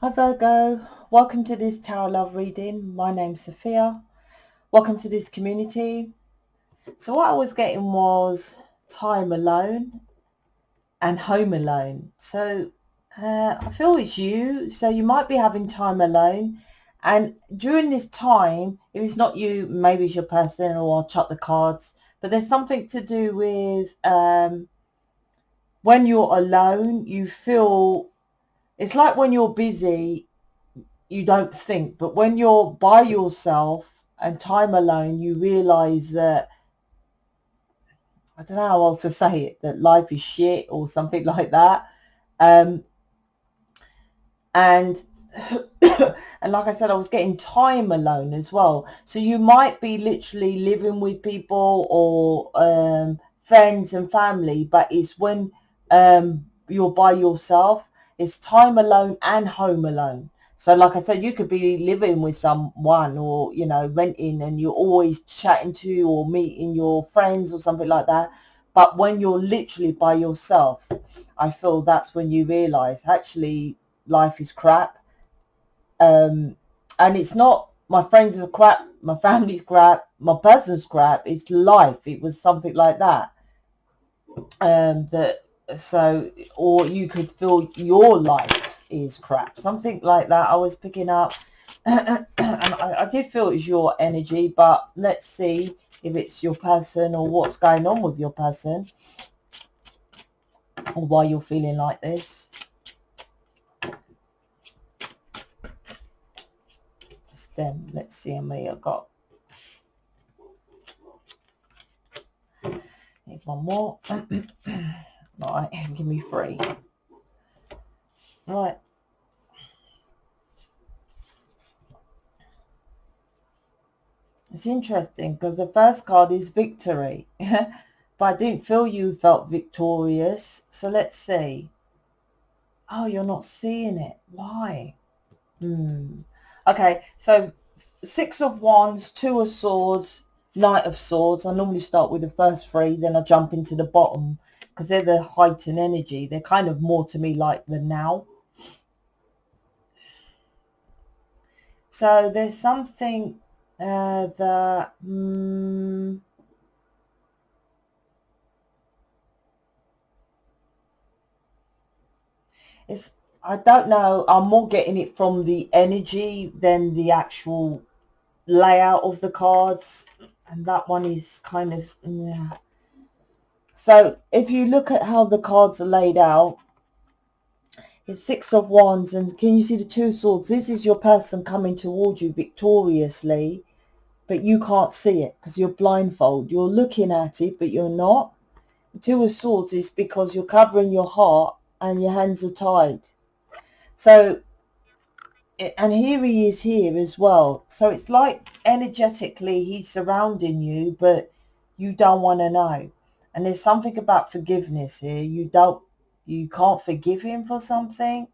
Hi Virgo, welcome to this Tarot Love reading. My name's Sophia. Welcome to this community. So what I was getting was time alone and home alone. So I feel it's you. So you might be having time alone. And during this time, if it's not you, maybe it's your person, or I'll chuck the cards. But there's something to do with when you're alone, you feel, it's like when you're busy, you don't think, but when you're by yourself and time alone, you realize that, I don't know how else to say it, that life is shit or something like that. And and like I said, I was getting time alone as well. So you might be literally living with people or friends and family, but it's when you're by yourself. It's time alone and home alone. So like I said, you could be living with someone or, renting, and you're always chatting to or meeting your friends or something like that. But when you're literally by yourself, I feel that's when you realize actually life is crap. And it's not my friends are crap, my family's crap, my person's crap. It's life. It was something like that. That so, or you could feel your life is crap, something like that. I was picking up, and I did feel it's your energy. But let's see if it's your person or what's going on with your person, or why you're feeling like this. Then let's see how many I got. Need one more. Right, give me 3. Right. It's interesting because the first card is victory. But I didn't feel you felt victorious. So let's see. Oh, you're not seeing it. Why? Okay, so 6 of Wands, 2 of Swords, Knight of Swords. I normally start with the first 3, then I jump into the bottom because they're the heightened energy. They're kind of more to me like the now. So there's something that... it's, I don't know, I'm more getting it from the energy than the actual layout of the cards, and that one is kind of, yeah. So if you look at how the cards are laid out, it's 6 of Wands, and can you see the 2 Swords? This is your person coming towards you victoriously, but you can't see it because you're blindfold. You're looking at it, but you're not. The 2 of Swords is because you're covering your heart and your hands are tied. So, and here he is here as well. So it's like energetically he's surrounding you, but you don't want to know. And there's something about forgiveness here. You can't forgive him for something.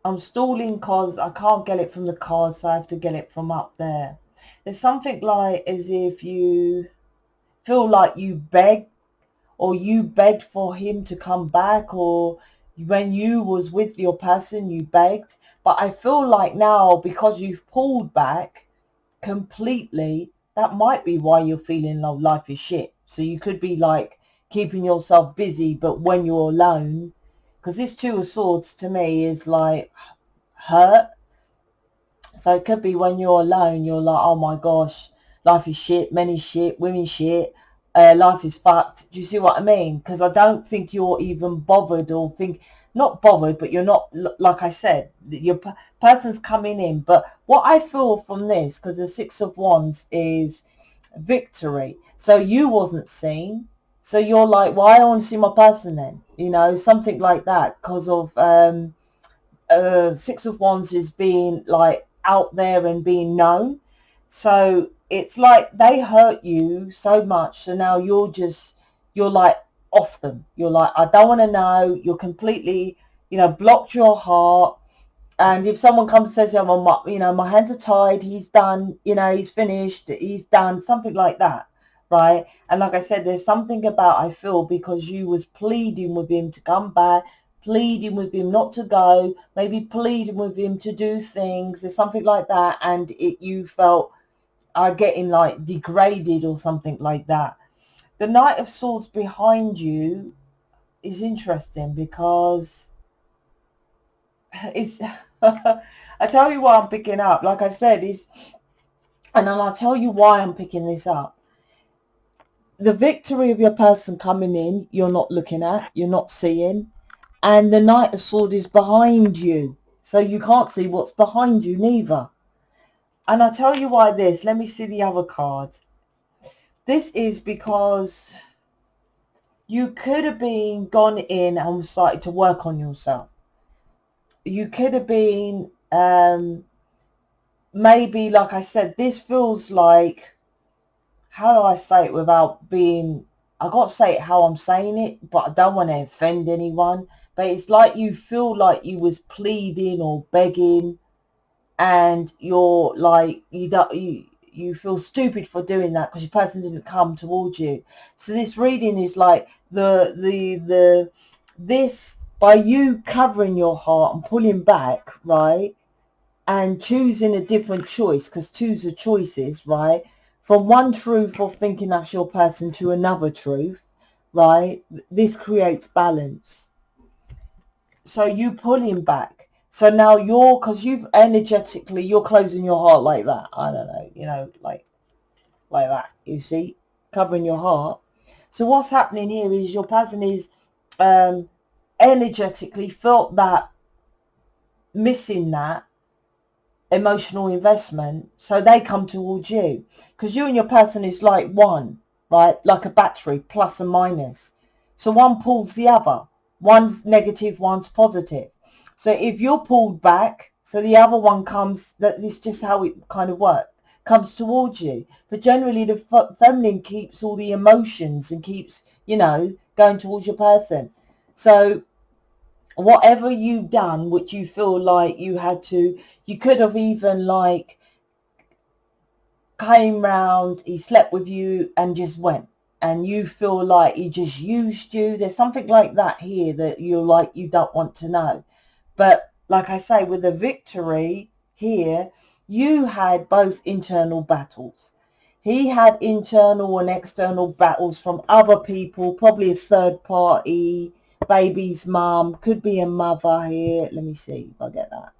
I'm stalling because I can't get it from the cards, so I have to get it from up there. There's something like as if you feel like you beg, or you begged for him to come back, or when you was with your person you begged. But I feel like now, because you've pulled back completely, that might be why you're feeling like life is shit. So you could be like keeping yourself busy, but when you're alone, because this 2 of Swords to me is like hurt. So it could be when you're alone, you're like, oh my gosh, life is shit, men is shit, women shit, life is fucked. Do you see what I mean? Because I don't think you're even bothered, or think, not bothered, but you're not, like I said, your person's coming in. But what I feel from this, because the 6 of Wands is victory. So you wasn't seen. So you're like, well, I don't want to see my person then, something like that, because of 6 of Wands is being like out there and being known. So it's like they hurt you so much, so now you're like off them. You're like, I don't want to know. You're completely, blocked your heart. And if someone comes and says, my hands are tied, he's done, he's finished, he's done, something like that, right? And like I said, there's something about, I feel, because you was pleading with him to come back, pleading with him not to go, maybe pleading with him to do things, there's something like that, and you felt are getting like degraded or something like that. The Knight of Swords behind you is interesting because it's I tell you what I'm picking up, like I said, is, and then I'll tell you why I'm picking this up. The victory of your person coming in, you're not looking at, you're not seeing, and the Knight of Swords is behind you, so you can't see what's behind you neither. And I'll tell you why this. Let me see the other cards. This is because you could have been gone in and started to work on yourself. You could have been, maybe, like I said, this feels like, how do I say it without being, I got to say it how I'm saying it, but I don't want to offend anyone. But it's like you feel like you was pleading or begging, and you're like, you feel stupid for doing that because your person didn't come towards you. So this reading is like this, by you covering your heart and pulling back, right, and choosing a different choice, because twos are choices, right, from one truth of thinking that's your person to another truth, right, this creates balance. So you pulling back. So now you're, because you've energetically, you're closing your heart like that. I don't know, you know, like that, you see, covering your heart. So what's happening here is your person is energetically felt that, missing that emotional investment. So they come towards you, because you and your person is like one, right? Like a battery, plus and minus. So one pulls the other. One's negative, one's positive. So if you're pulled back, so the other one comes, that is just how it kind of works, comes towards you. But generally the feminine keeps all the emotions and keeps, you know, going towards your person. So whatever you've done, which you feel like you had to, you could have even like came round, he slept with you and just went, and you feel like he just used you. There's something like that here that you're like, you don't want to know. But like I say, with the victory here, you had both internal battles. He had internal and external battles from other people, probably a third party, baby's mum, could be a mother here. Let me see if I get that.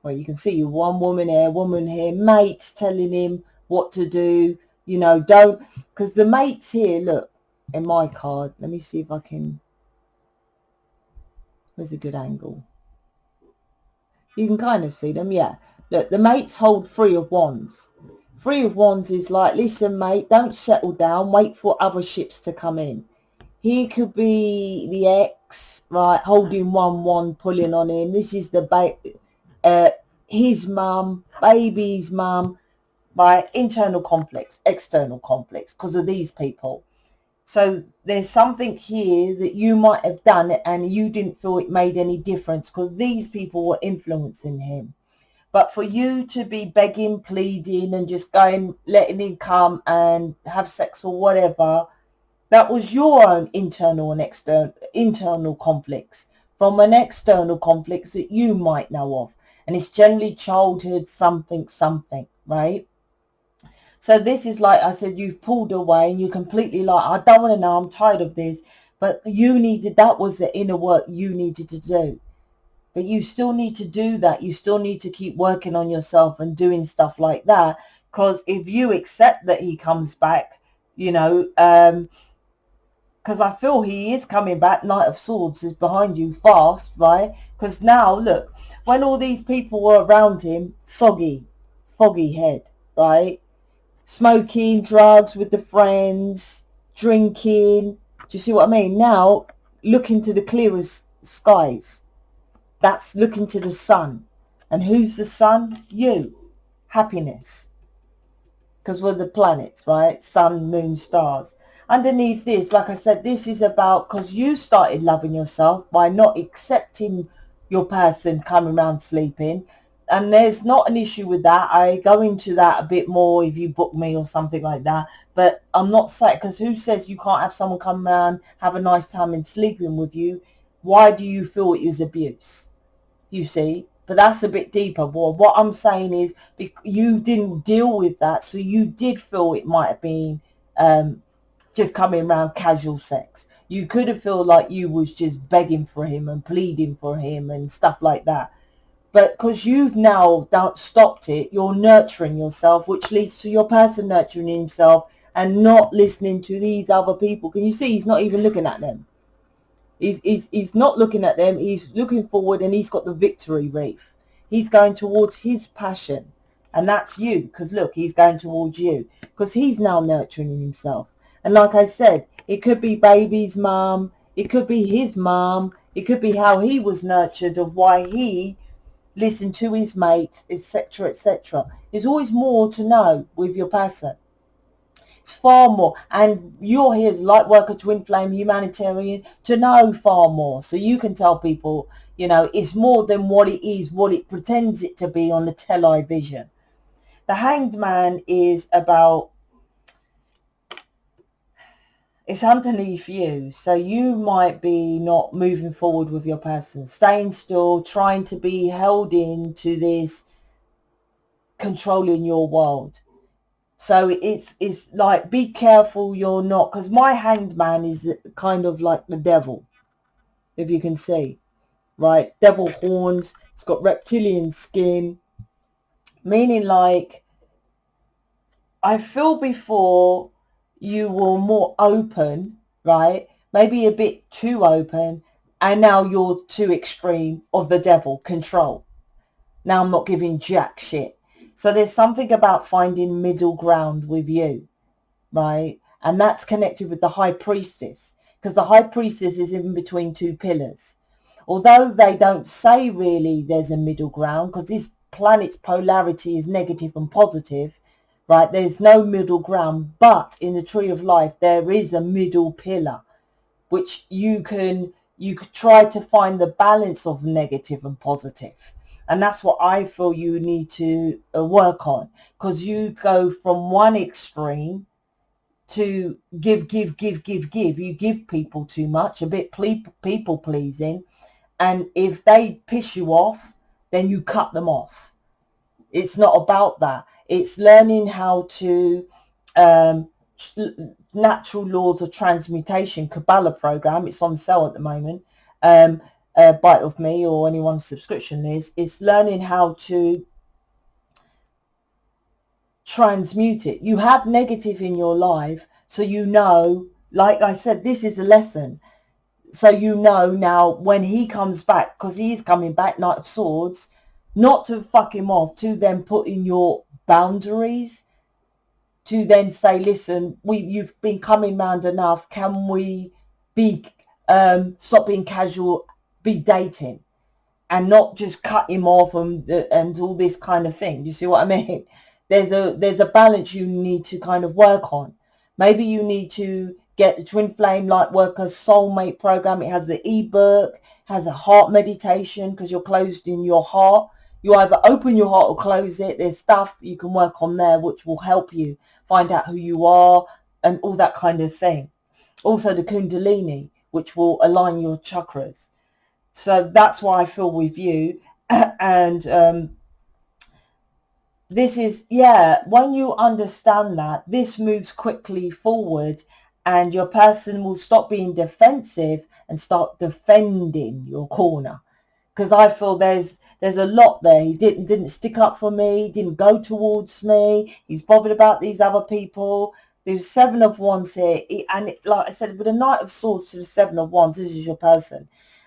Well, you can see one woman here, mates telling him what to do, you know, don't, because the mates here, look, in my card, let me see if I can, where's a good angle? You can kind of see them, yeah. Look, the mates hold Three of Wands. Three of Wands is like, listen, mate, don't settle down, wait for other ships to come in. He could be the ex, right, holding one wand, pulling on him. This is the his mum, baby's mum, right, internal conflicts, external conflicts, because of these people. So there's something here that you might have done and you didn't feel it made any difference because these people were influencing him. But for you to be begging, pleading and just going, letting him come and have sex or whatever, that was your own internal and internal conflicts from an external conflicts that you might know of. And it's generally childhood something, right? So this is like I said, you've pulled away and you're completely like, I don't want to know, I'm tired of this. But you needed, that was the inner work you needed to do. But you still need to do that. You still need to keep working on yourself and doing stuff like that. Because if you accept that he comes back, you know, because I feel he is coming back. Knight of Swords is behind you fast, right? Because now, look, when all these people were around him, foggy head, right? Smoking, drugs with the friends, drinking. Do you see what I mean? Now, look into the clearest skies. That's looking to the sun. And who's the sun? You. Happiness. Because we're the planets, right? Sun, moon, stars. Underneath this, like I said, this is about, because you started loving yourself by not accepting your person coming around sleeping. and there's not an issue with that. I go into that a bit more if you book me or something like that. But I'm not saying, because who says you can't have someone come around, have a nice time and sleeping with you? Why do you feel it is abuse? You see? But that's a bit deeper. Well, what I'm saying is you didn't deal with that, so you did feel it might have been just coming around casual sex. You could have felt like you was just begging for him and pleading for him and stuff like that. But because you've now stopped it, you're nurturing yourself, which leads to your person nurturing himself and not listening to these other people. Can you see he's not even looking at them? He's not looking at them. He's looking forward, and he's got the victory wreath. He's going towards his passion, and that's you. Because look, he's going towards you because he's now nurturing himself. And like I said, it could be baby's mum, it could be his mum, it could be how he was nurtured, of why he listened to his mates, etc., etc. There's always more to know with your person. It's far more, and you're here as light worker, twin flame, humanitarian, to know far more, so you can tell people, you know, it's more than what it is, what it pretends it to be on the television. The Hanged Man is about, it's underneath you, so you might be not moving forward with your person, staying still, trying to be held into this controlling your world. So it's like, be careful you're not, because my Hanged Man is kind of like the devil, if you can see, right? Devil horns, it's got reptilian skin, meaning like, I feel before you were more open, right? Maybe a bit too open, and now you're too extreme of the devil control. Now I'm not giving jack shit. So there's something about finding middle ground with you, right? And that's connected with the high priestess, because the high priestess is in between two pillars. Although they don't say really there's a middle ground, because this planet's polarity is negative and positive, right? There's no middle ground, but in the tree of life there is a middle pillar, which you could try to find the balance of negative and positive. And that's what I feel you need to work on, because you go from one extreme to give. You give people too much, a bit people pleasing. And if they piss you off, then you cut them off. It's not about that. It's learning how to natural laws of transmutation Kabbalah program. It's on sale at the moment. Bite of me or anyone's subscription is. It's learning how to transmute it. You have negative in your life, so you know, like I said, this is a lesson. So you know now when he comes back, because he's coming back, Knight of Swords, not to fuck him off, to then put in your boundaries, to then say, listen, you've been coming round enough. Can we be stop being casual, be dating, and not just cut him off and all this kind of thing. Do you see what I mean? There's a balance you need to kind of work on. Maybe you need to get the Twin Flame Lightworkers Soulmate program. It has the ebook, has a heart meditation, because you're closed in your heart. You either open your heart or close it. There's stuff you can work on there which will help you find out who you are and all that kind of thing. Also the Kundalini, which will align your chakras. So that's why I feel with you. And this is, yeah, when you understand that, this moves quickly forward, and your person will stop being defensive and start defending your corner. Because I feel there's a lot there. He didn't stick up for me, didn't go towards me, he's bothered about these other people. There's 7 of Wands here, and like I said, with a Knight of Swords to the 7 of Wands, this is your person.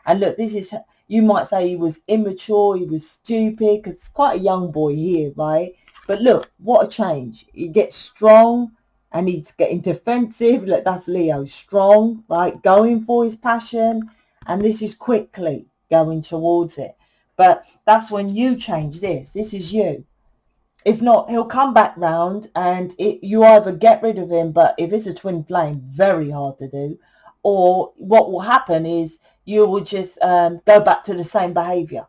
And look, this is, you might say he was immature, he was stupid, because it's quite a young boy here, right? But look, what a change. He gets strong and he's getting defensive. Look, that's Leo, strong, right? Going for his passion. And this is quickly going towards it. But that's when you change this. This is you. If not, he'll come back round, and you either get rid of him, but if it's a twin flame, very hard to do. Or what will happen is you will just go back to the same behaviour.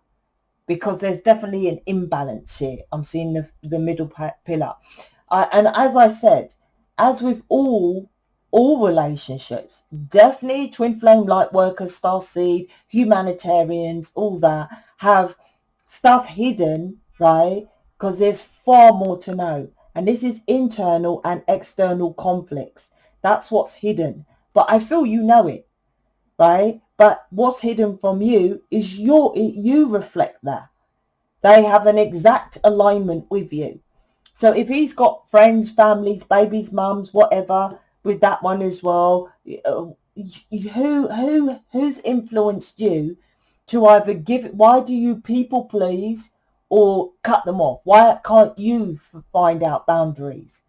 because there's definitely an imbalance here. I'm seeing the middle pillar. And as I said, as with all relationships, definitely twin flame, light workers, starseed, humanitarians, all that have stuff hidden, right? Because there's far more to know. And this is internal and external conflicts. That's what's hidden. But I feel you know it, right? But what's hidden from you is you reflect that. They have an exact alignment with you. So if he's got friends, families, babies, mums, whatever, with that one as well, who's influenced you to either why do you people please or cut them off? Why can't you find out boundaries?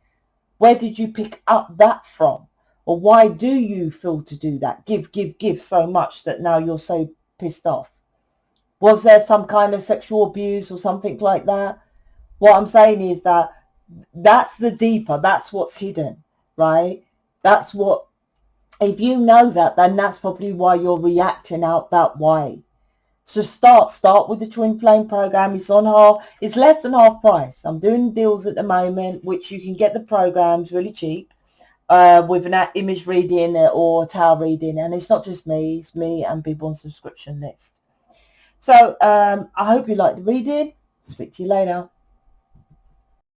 Where did you pick up that from? Or why do you feel to do that? Give so much that now you're so pissed off. Was there some kind of sexual abuse or something like that? What I'm saying is that that's the deeper, that's what's hidden, right? That's what, if you know that, then that's probably why you're reacting out that way. So start with the Twin Flame program. It's less than half price. I'm doing deals at the moment, which you can get the programs really cheap, with an image reading or tarot reading. And it's not just me, it's me and people on subscription list. So I hope you like the reading. Speak to you later.